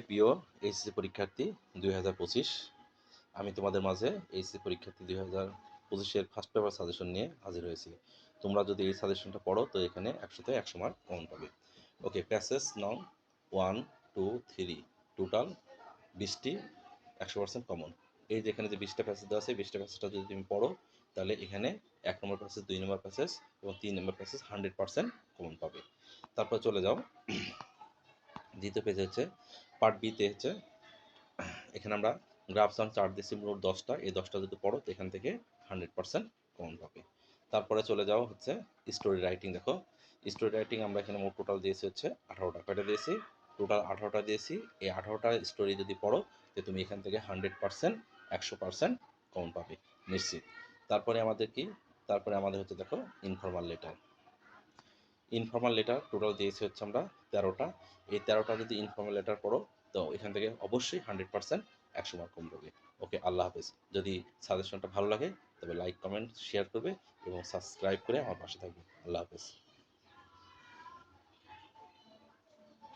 প্রিয় এইচএসসি পরীক্ষার্থী 2025, আমি তোমাদের মাঝে এইচএসসি পরীক্ষার্থী 2025-এর ফার্স্ট পেপার সাজেশন নিয়ে হাজির হয়েছি। তোমরা যদি এই সাজেশনটা পড়ো তো এখানে 100-তে 100 মার্ক কমন পাবে। ওকে, প্যাসেজ নং 1, 2, 3 টোটাল 20টি 100% কমন। এই যে এখানে যে 20টা প্যাসেজ দেওয়া আছে, 20টা প্যাসেজটা যদি তুমি পড়ো তাহলে এখানে 1 নম্বর প্যাসেজ, 2 নম্বর প্যাসেজ এবং 3 নম্বর প্যাসেজ 100% কমন পাবে। তারপর চলে যাও দ্বিতীয় পেজে, হচ্ছে পার্ট বিতে হচ্ছে এখানে আমরা গ্রাফস অন চার্ট দিচ্ছি মোট 10টা। এই 10টা যদি পড়ো তো এখান থেকে 100% কমন পাবে। তারপরে চলে যাও হচ্ছে স্টোরি রাইটিং। দেখো স্টোরি রাইটিং আমরা এখানে মোট টোটাল দিয়েছি হচ্ছে 18টা। কয়টা দিয়েছি? টোটাল 18টা দিয়েছি। এই 18টা স্টোরি যদি পড়ো তো তুমি এখান থেকে 100% 100% কমন পাবে নিশ্চিত। তারপরে আমাদের কি? তারপরে আমাদের হচ্ছে দেখো informal letter. Informal letter total দিয়েছি হচ্ছে আমরা 13টা। এই 13টা যদি ইনফর্মাল লেটার পড়ো তো এখান থেকে অবশ্যই 100% 100 মার্ক কম পাবে। ওকে, আল্লাহ হাফেজ। যদি সাজেশনটা ভালো লাগে তবে লাইক, কমেন্ট, শেয়ার করবে এবং সাবস্ক্রাইব করে আমার পাশে থাকবে। আল্লাহ হাফেজ।